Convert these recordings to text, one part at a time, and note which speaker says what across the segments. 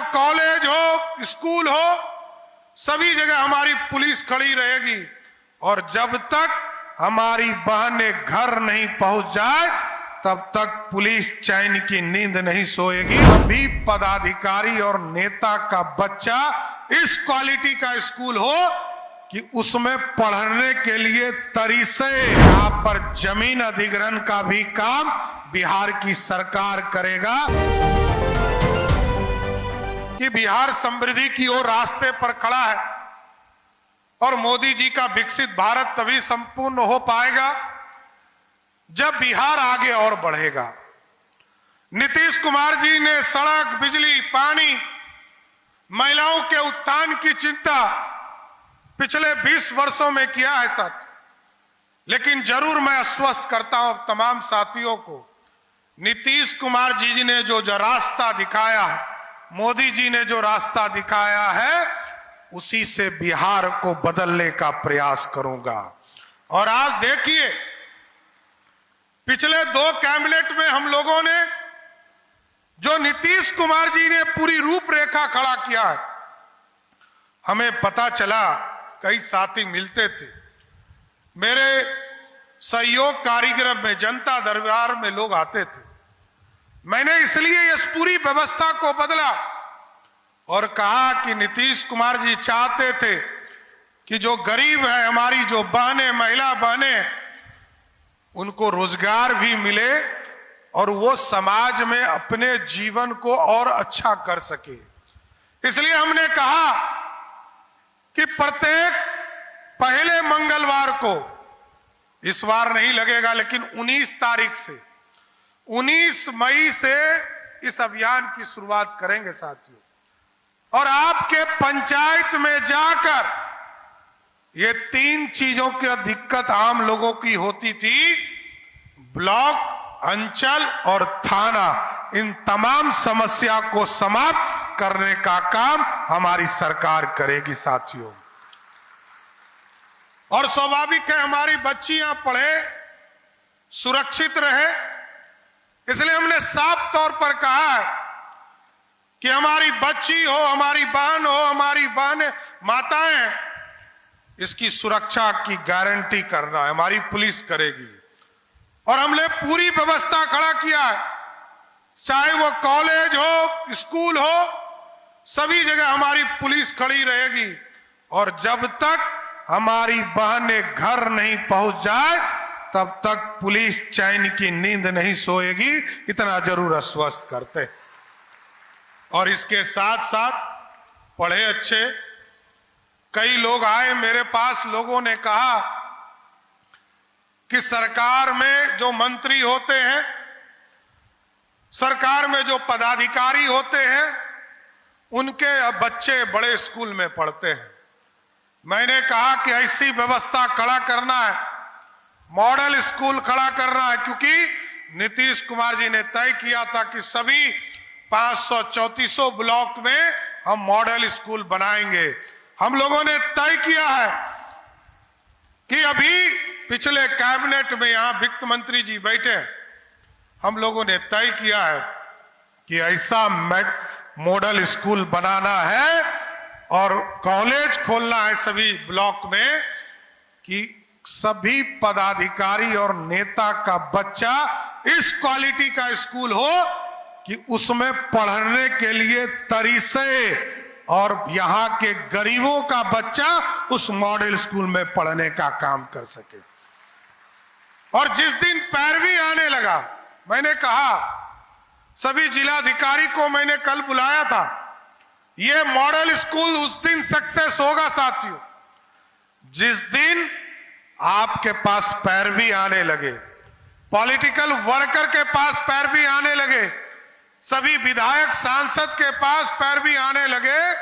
Speaker 1: वो कॉलेज हो, स्कूल हो, सभी जगह हमारी पुलिस खड़ी रहेगी। और जब तक हमारी बहनें घर नहीं पहुंच जाए तब तक पुलिस चैन की नींद नहीं सोएगी। सभी पदाधिकारी और नेता का बच्चा इस क्वालिटी का स्कूल हो कि उसमें पढ़ने के लिए तरीसे, यहाँ पर जमीन अधिग्रहण का भी काम बिहार की सरकार करेगा कि बिहार समृद्धि की ओर रास्ते पर खड़ा है और मोदी जी का विकसित भारत तभी संपूर्ण हो पाएगा जब बिहार आगे और बढ़ेगा। नीतीश कुमार जी ने सड़क, बिजली, पानी, महिलाओं के उत्थान की चिंता पिछले 20 वर्षों में किया है साथ। लेकिन जरूर मैं आश्वस्त करता हूं तमाम साथियों को, नीतीश कुमार जी ने जो रास्ता दिखाया है, मोदी जी ने जो रास्ता दिखाया है, उसी से बिहार को बदलने का प्रयास करूंगा। और आज देखिए, पिछले 2 कैबिनेट में हम लोगों ने जो नीतीश कुमार जी ने पूरी रूपरेखा खड़ा किया है, हमें पता चला, कई साथी मिलते थे, मेरे सहयोग कार्यक्रम में, जनता दरबार में लोग आते थे। मैंने इसलिए इस पूरी व्यवस्था को बदला और कहा कि नीतीश कुमार जी चाहते थे कि जो गरीब है, हमारी जो बहनें, महिला बहनें, उनको रोजगार भी मिले और वो समाज में अपने जीवन को और अच्छा कर सके। इसलिए हमने कहा कि प्रत्येक पहले मंगलवार को, इस बार नहीं लगेगा लेकिन 19 तारीख से, 19 मई से इस अभियान की शुरुआत करेंगे साथियों। और आपके पंचायत में जाकर ये 3 चीजों की दिक्कत आम लोगों की होती थी, ब्लॉक, अंचल और थाना, इन तमाम समस्या को समाप्त करने का काम हमारी सरकार करेगी साथियों। और स्वाभाविक है हमारी बच्चियां पढ़े, सुरक्षित रहे, इसलिए हमने साफ तौर पर कहा है कि हमारी बच्ची हो, हमारी बहन हो, हमारी बहन माताएं, इसकी सुरक्षा की गारंटी करना है, हमारी पुलिस करेगी। और हमने पूरी व्यवस्था खड़ा किया है, चाहे वो कॉलेज हो, स्कूल हो, सभी जगह हमारी पुलिस खड़ी रहेगी। और जब तक हमारी बहनें घर नहीं पहुंच जाए तब तक पुलिस चैन की नींद नहीं सोएगी, इतना जरूर आश्वस्त करते। और इसके साथ साथ पढ़े अच्छे कई लोग आए मेरे पास, लोगों ने कहा कि सरकार में जो मंत्री होते हैं, सरकार में जो पदाधिकारी होते हैं, उनके बच्चे बड़े स्कूल में पढ़ते हैं। मैंने कहा कि ऐसी व्यवस्था खड़ा करना है, मॉडल स्कूल खड़ा करना है, क्योंकि नीतीश कुमार जी ने तय किया था कि सभी 534 ब्लॉक में हम मॉडल स्कूल बनाएंगे। हम लोगों ने तय किया है कि अभी पिछले कैबिनेट में, यहां वित्त मंत्री जी बैठे, हम लोगों ने तय किया है कि ऐसा मॉडल स्कूल बनाना है और कॉलेज खोलना है सभी ब्लॉक में कि सभी पदाधिकारी और नेता का बच्चा इस क्वालिटी का स्कूल हो कि उसमें पढ़ने के लिए तरीसे, और यहाँ के गरीबों का बच्चा उस मॉडल स्कूल में पढ़ने का काम कर सके। और जिस दिन पैरवी आने लगा, मैंने कहा, सभी जिलाधिकारी को मैंने कल बुलाया था, यह मॉडल स्कूल उस दिन सक्सेस होगा साथियों जिस दिन आपके पास पैरवी आने लगे, पॉलिटिकल वर्कर के पास पैरवी आने लगे, सभी विधायक सांसद के पास पैरवी आने लगे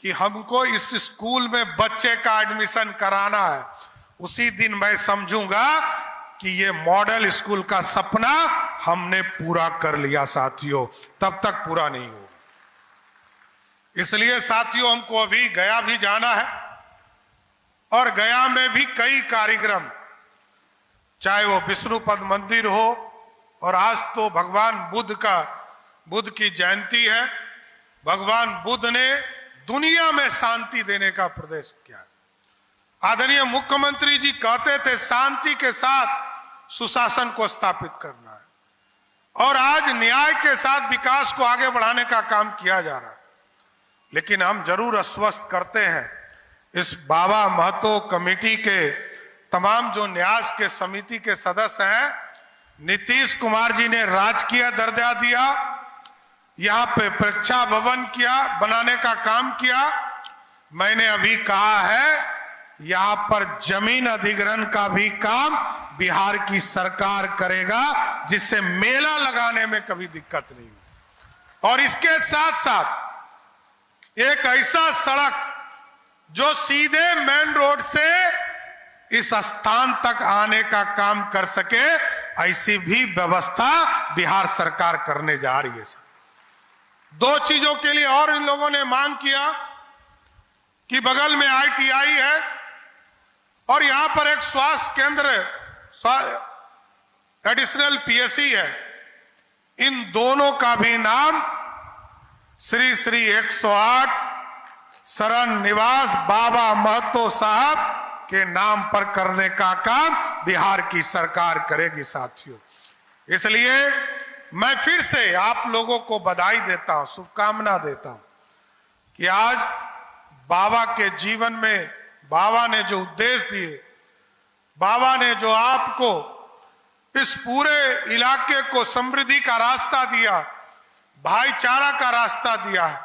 Speaker 1: कि हमको इस स्कूल में बच्चे का एडमिशन कराना है। उसी दिन मैं समझूंगा कि ये मॉडल स्कूल का सपना हमने पूरा कर लिया साथियों, तब तक पूरा नहीं होगा। इसलिए साथियों हमको अभी गया भी जाना है और गया में भी कई कार्यक्रम, चाहे वो विष्णुपद मंदिर हो, और आज तो भगवान बुद्ध की जयंती है, भगवान बुद्ध ने दुनिया में शांति देने का प्रदेश किया। आदरणीय मुख्यमंत्री जी कहते थे शांति के साथ सुशासन को स्थापित करना है, और आज न्याय के साथ विकास को आगे बढ़ाने का काम किया जा रहा है। लेकिन हम जरूर आश्वस्त करते हैं इस बाबा महतो कमेटी के तमाम जो न्यास के समिति के सदस्य हैं, नीतीश कुमार जी ने राजकीय दर्जा दिया, यहाँ पे परीक्षा भवन किया, बनाने का काम किया। मैंने अभी कहा है यहाँ पर जमीन अधिग्रहण का भी काम बिहार की सरकार करेगा, जिससे मेला लगाने में कभी दिक्कत नहीं हो। और इसके साथ साथ एक ऐसा सड़क जो सीधे मेन रोड से इस स्थान तक आने का काम कर सके, ऐसी भी व्यवस्था बिहार सरकार करने जा रही है। दो चीजों के लिए और इन लोगों ने मांग किया कि बगल में ITI है और यहां पर एक स्वास्थ्य केंद्र एडिशनल PSC है। इन दोनों का भी नाम श्री श्री 108 शरण निवास बाबा महतो साहब के नाम पर करने का काम बिहार की सरकार करेगी साथियों। इसलिए मैं फिर से आप लोगों को बधाई देता हूं, शुभकामना देता हूं कि आज बाबा के जीवन में बाबा ने जो उद्देश्य दिए, बाबा ने जो आपको इस पूरे इलाके को समृद्धि का रास्ता दिया, भाईचारा का रास्ता दिया है,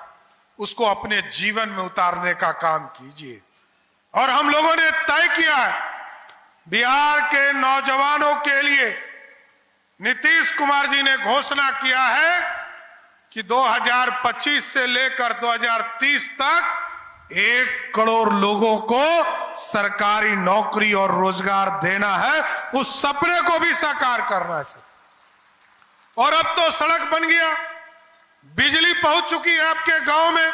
Speaker 1: उसको अपने जीवन में उतारने का काम कीजिए। और हम लोगों ने तय किया है बिहार के नौजवानों के लिए, नीतीश कुमार जी ने घोषणा किया है कि 2025 से लेकर 2030 तक 1 करोड़ लोगों को सरकारी नौकरी और रोजगार देना है। उस सपने को भी साकार करना है। और अब तो सड़क बन गया, बिजली पहुंच चुकी है आपके गांव में,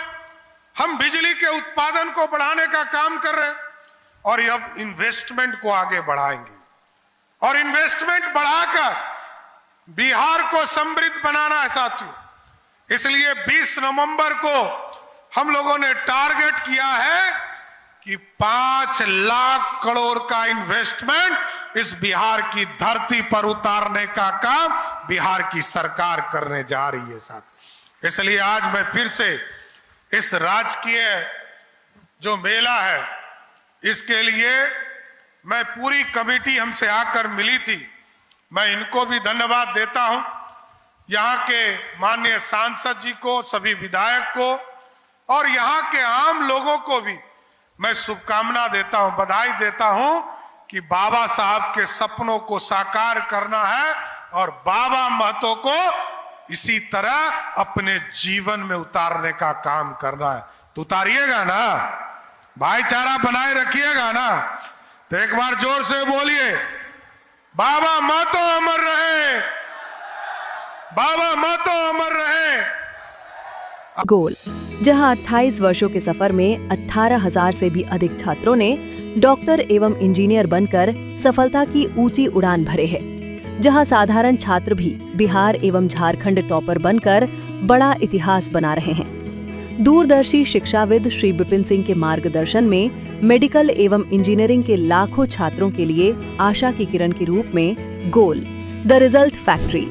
Speaker 1: हम बिजली के उत्पादन को बढ़ाने का काम कर रहे हैं और अब इन्वेस्टमेंट को आगे बढ़ाएंगे और इन्वेस्टमेंट बढ़ाकर बिहार को समृद्ध बनाना है साथियों। इसलिए 20 नवंबर को हम लोगों ने टारगेट किया है कि 5 लाख करोड़ का इन्वेस्टमेंट इस बिहार की धरती पर उतारने का काम बिहार की सरकार करने जा रही है साथ। इसलिए आज मैं फिर से इस राजकीय जो मेला है, इसके लिए मैं पूरी कमेटी हमसे आकर मिली थी, मैं इनको भी धन्यवाद देता हूं, यहाँ के माननीय सांसद जी को, सभी विधायक को और यहाँ के आम लोगों को भी मैं शुभकामना देता हूं, बधाई देता हूं कि बाबा साहब के सपनों को साकार करना है और बाबा महतो को इसी तरह अपने जीवन में उतारने का काम करना है। तो उतारिएगा ना, भाईचारा बनाए रखिएगा ना। तो एक बार जोर से बोलिए, बाबा महतो अमर रहे, बाबा महतो अमर रहे।
Speaker 2: गोल, जहां 28 वर्षों के सफर में 18,000 से भी अधिक छात्रों ने डॉक्टर एवं इंजीनियर बनकर सफलता की ऊंची उड़ान भरे हैं, जहां साधारण छात्र भी बिहार एवं झारखंड टॉपर बनकर बड़ा इतिहास बना रहे हैं। दूरदर्शी शिक्षाविद श्री विपिन सिंह के मार्गदर्शन में मेडिकल एवं इंजीनियरिंग के लाखों छात्रों के लिए आशा की किरण के रूप में गोल, द रिजल्ट फैक्ट्री